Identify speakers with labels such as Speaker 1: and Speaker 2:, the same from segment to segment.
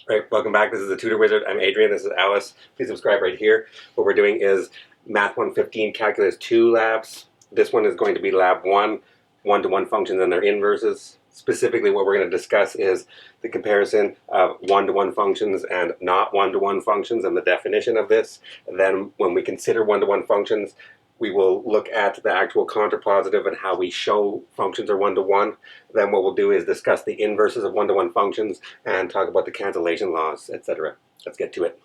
Speaker 1: Right, welcome back. This is the Tutor Wizard. I'm Adrian. This is Alice. Please subscribe right here. What we're doing is Math 115 Calculus 2 labs. This one is going to be lab 1, one-to-one functions and their inverses. Specifically, what we're going to discuss is the comparison of one-to-one functions and not one-to-one functions and the definition of this. And then when we consider one-to-one functions, we will look at the actual contrapositive and how we show functions are one-to-one. Then what we'll do is discuss the inverses of one-to-one functions and talk about the cancellation laws, etc. Let's get to it.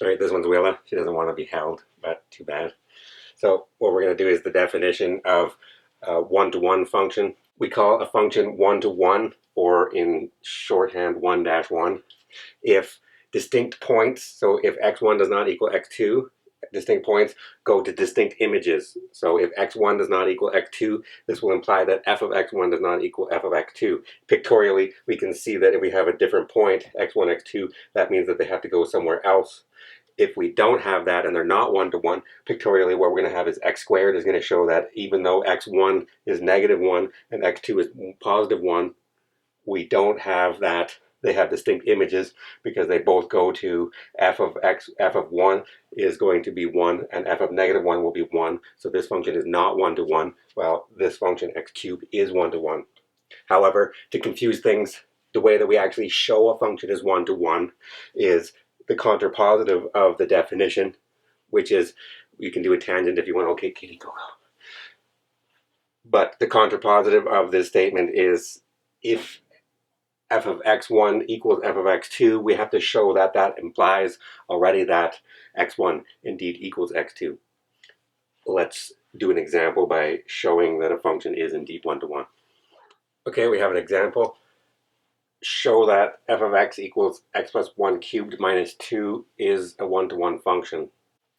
Speaker 1: All right, this one's Willa. She doesn't want to be held, but too bad. So what we're going to do is the definition of a one-to-one function. We call a function one-to-one, or in shorthand 1-1, if distinct points, so if x1 does not equal x2, distinct points go to distinct images. So if x1 does not equal x2, this will imply that f of x1 does not equal f of x2. Pictorially, we can see that if we have a different point, x1, x2, that means that they have to go somewhere else. If we don't have that and they're not one-to-one, pictorially what we're going to have is x squared is going to show that even though x1 is -1 and x2 is +1, we don't have that. They have distinct images because they both go to f of 1 is going to be 1 and f of -1 will be 1. So this function is not one-to-one, while this function x cubed is one-to-one. However, to confuse things, the way that we actually show a function is one-to-one is the contrapositive of the definition, which is, you can do a tangent if you want. Okay, Kitty, go. But the contrapositive of this statement is if f of x1 equals f of x2, we have to show that that implies already that x1 indeed equals x2. Let's do an example by showing that a function is indeed one-to-one. Okay, we have an example. Show that f of x equals x plus 1 cubed minus 2 is a one-to-one function.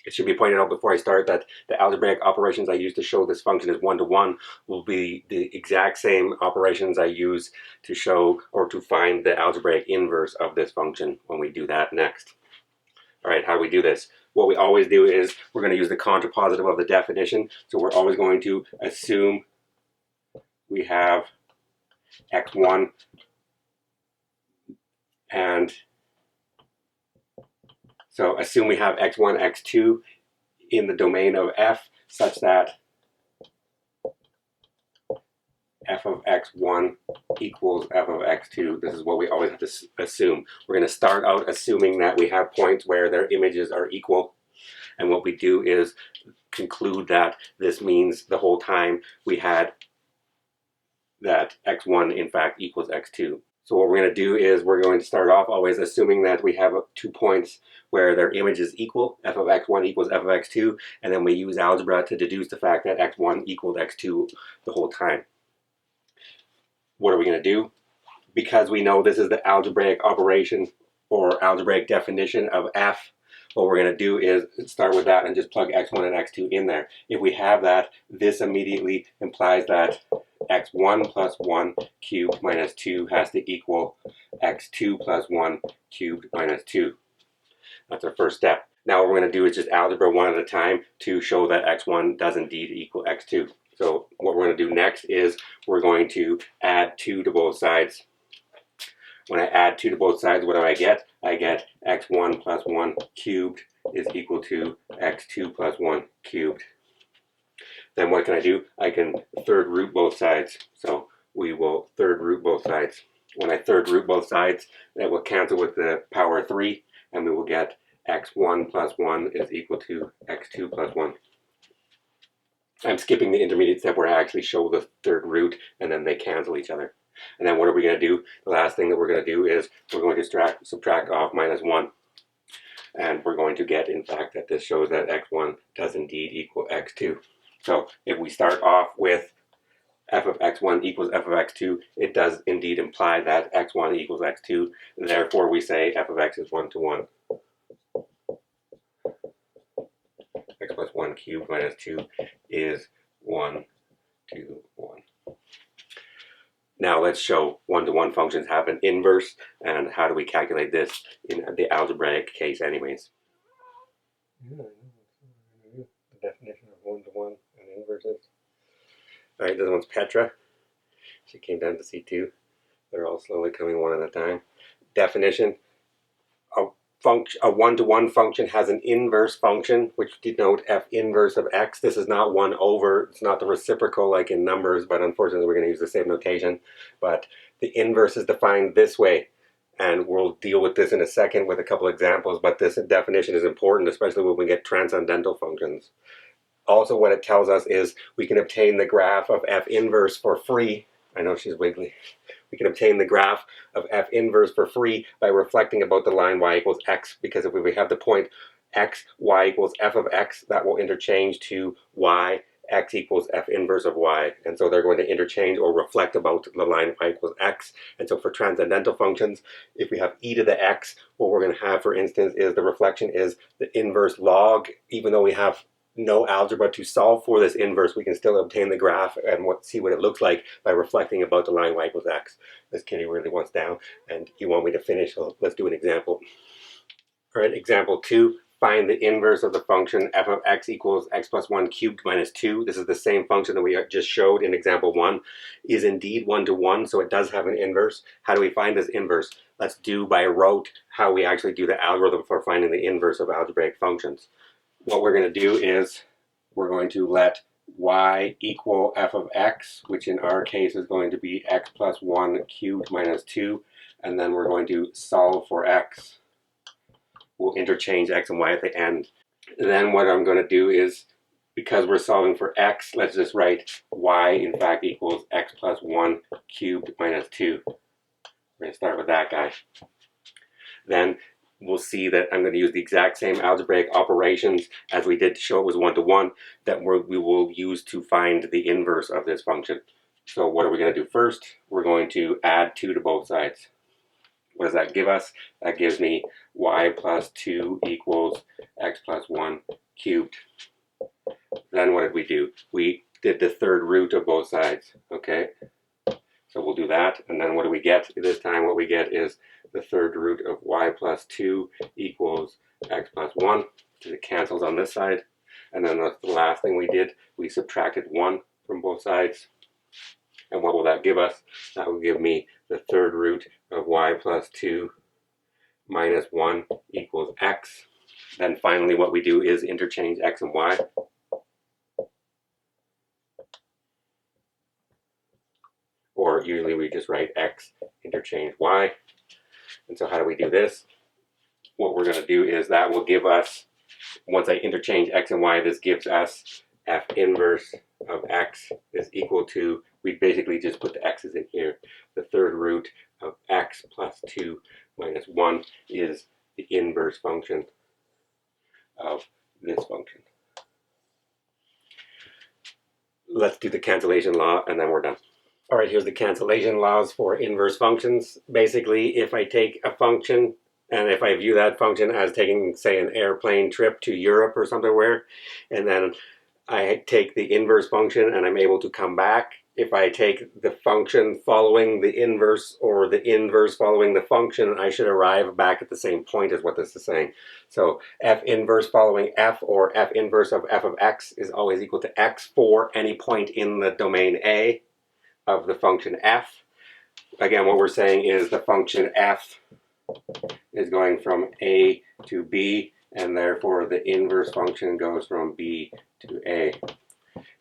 Speaker 1: It should be pointed out before I start that the algebraic operations I use to show this function is one-to-one will be the exact same operations I use to show or to find the algebraic inverse of this function when we do that next. All right, how do we do this? What we always do is we're going to use the contrapositive of the definition. So we're always going to assume we have x1 and so assume we have x1, x2 in the domain of f such that f of x1 equals f of x2. This is what we always have to assume. We're going to start out assuming that we have points where their images are equal. And what we do is conclude that this means the whole time we had that x1 in fact equals x2. So what we're going to do is we're going to start off always assuming that we have 2 points where their image is equal, f of x1 equals f of x2, and then we use algebra to deduce the fact that x1 equals x2 the whole time. What are we going to do? Because we know this is the algebraic operation or algebraic definition of f, what we're going to do is start with that and just plug x1 and x2 in there. If we have that, this immediately implies that x1 plus 1 cubed minus 2 has to equal x2 plus 1 cubed minus 2. That's our first step. Now what we're going to do is just algebra one at a time to show that x1 does indeed equal x2. So what we're going to do next is we're going to add 2 to both sides. When I add 2 to both sides, what do I get? I get x1 plus 1 cubed is equal to x2 plus 1 cubed. Then what can I do? I can third root both sides. So we will third root both sides. When I third root both sides, that will cancel with the power 3, and we will get x1 plus 1 is equal to x2 plus 1. I'm skipping the intermediate step where I actually show the third root, and then they cancel each other. And then what are we going to do? The last thing that we're going to do is we're going to subtract off -1. And we're going to get, in fact, that this shows that x1 does indeed equal x2. So if we start off with f of x1 equals f of x2, it does indeed imply that x1 equals x2. Therefore, we say f of x is one-to-one. X plus 1 cubed minus 2 is 1 to 1. Now let's show one-to-one functions have an inverse, and how do we calculate this in the algebraic case anyways. Yeah, I know. The definition of one-to-one and inverses. All right, this one's Petra. She came down to C2. They're all slowly coming one at a time. Definition: a one-to-one function has an inverse function, which denote f inverse of x. This is not 1 over, it's not the reciprocal like in numbers, but unfortunately we're going to use the same notation. But the inverse is defined this way, and we'll deal with this in a second with a couple examples, but this definition is important, especially when we get transcendental functions. Also, what it tells us is we can obtain the graph of f inverse for free. I know she's wiggly. We can obtain the graph of f inverse for free by reflecting about the line y equals x, because if we have the point x, y equals f of x, that will interchange to y, x equals f inverse of y. And so they're going to interchange or reflect about the line y equals x. And so for transcendental functions, if we have e to the x, what we're going to have, for instance, is the reflection is the inverse log. Even though we have no algebra to solve for this inverse, we can still obtain the graph and see what it looks like by reflecting about the line y equals x. This kitty really wants down, and you want me to finish, so let's do an example. All right, example 2. Find the inverse of the function f of x equals x plus 1 cubed minus 2. This is the same function that we just showed in example 1. Is indeed one-to-one, so it does have an inverse. How do we find this inverse? Let's do by rote how we actually do the algorithm for finding the inverse of algebraic functions. What we're going to do is we're going to let y equal f of x, which in our case is going to be x plus 1 cubed minus 2, and then we're going to solve for x. We'll interchange x and y at the end. And then what I'm going to do is, because we're solving for x, let's just write y in fact equals x plus 1 cubed minus 2. We're going to start with that guy. Then we'll see that I'm going to use the exact same algebraic operations as we did to show it was one-to-one that we will use to find the inverse of this function. So what are we going to do first? We're going to add 2 to both sides. What does that give us? That gives me y plus 2 equals x plus 1 cubed. Then what did we do? We did the third root of both sides, okay? So we'll do that, and then what do we get? This time what we get is the third root of y plus 2 equals x plus 1, because it cancels on this side. And then the last thing we did, we subtracted 1 from both sides. And what will that give us? That will give me the third root of y plus 2 minus 1 equals x. Then finally what we do is interchange x and y. Or usually we just write x, interchange y. And so how do we do this? What we're going to do is that will give us, once I interchange x and y, this gives us f inverse of x is equal to, we basically just put the x's in here. The third root of x plus 2 minus 1 is the inverse function of this function. Let's do the cancellation law and then we're done. All right, here's the cancellation laws for inverse functions. Basically, if I take a function and if I view that function as taking, say, an airplane trip to Europe or somewhere, and then I take the inverse function and I'm able to come back. If I take the function following the inverse or the inverse following the function, I should arrive back at the same point as what this is saying. So f inverse following f, or f inverse of f of x, is always equal to x for any point in the domain A of the function f. Again, what we're saying is the function f is going from A to B, and therefore the inverse function goes from B to A.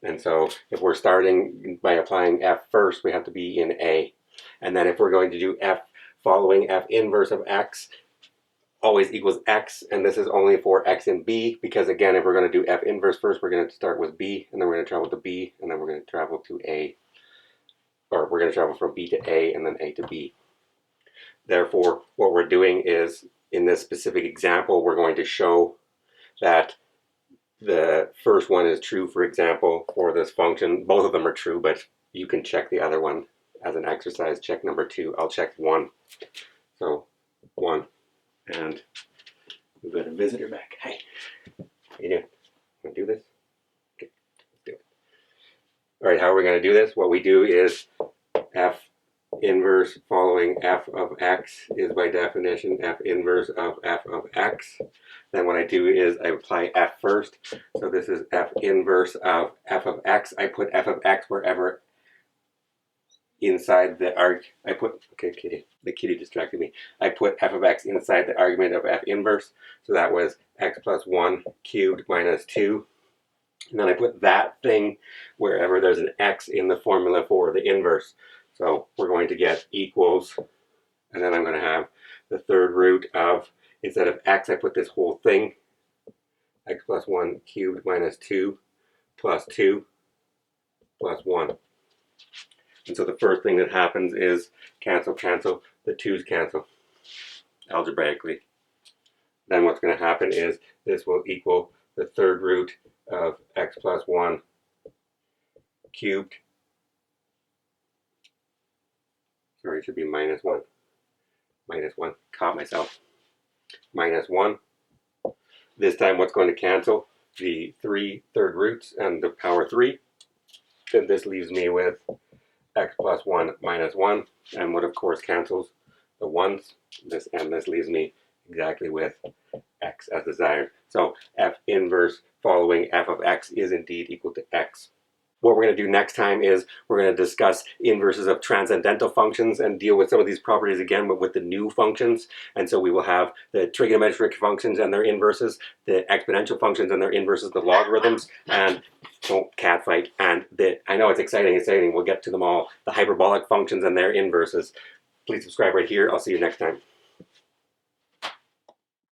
Speaker 1: And so if we're starting by applying f first, we have to be in A. And then if we're going to do f following f inverse of x, always equals x, and this is only for x in B, because again, if we're going to do f inverse first, we're going to start with B, and then we're going to travel to B, and then we're going to travel to A. Or we're going to travel from B to A and then A to B. Therefore, what we're doing is, in this specific example, we're going to show that the first one is true, for example, for this function. Both of them are true, but you can check the other one as an exercise. Check number 2. I'll check 1. So, 1. And we've got a visitor back. Hey, how you doing? Want to do this? Okay, let's do it. All right, how are we going to do this? What we do is f inverse following f of x is by definition f inverse of f of x. Then what I do is I apply f first. So this is f inverse of f of x. I put f of x wherever inside the the kitty distracted me. I put f of x inside the argument of f inverse. So that was x plus 1 cubed minus 2. And then I put that thing wherever there's an x in the formula for the inverse. So we're going to get equals, and then I'm going to have the third root of, instead of x, I put this whole thing, x plus 1 cubed minus 2 plus 2 plus 1. And so the first thing that happens is cancel, cancel, the 2's cancel algebraically. Then what's going to happen is this will equal the third root of x plus 1 cubed. Sorry, it should be minus 1. Minus 1. Caught myself. Minus 1. This time what's going to cancel? The 3 third roots and the power 3. And this leaves me with x plus 1 minus 1. And what of course cancels? The 1's. This and this leaves me exactly with x as desired. So f inverse following f of x is indeed equal to x. What we're going to do next time is we're going to discuss inverses of transcendental functions and deal with some of these properties again, but with the new functions. And so we will have the trigonometric functions and their inverses, the exponential functions and their inverses, the logarithms, and don't cat fight. And I know it's exciting, we'll get to them all. The hyperbolic functions and their inverses. Please subscribe right here. I'll see you next time.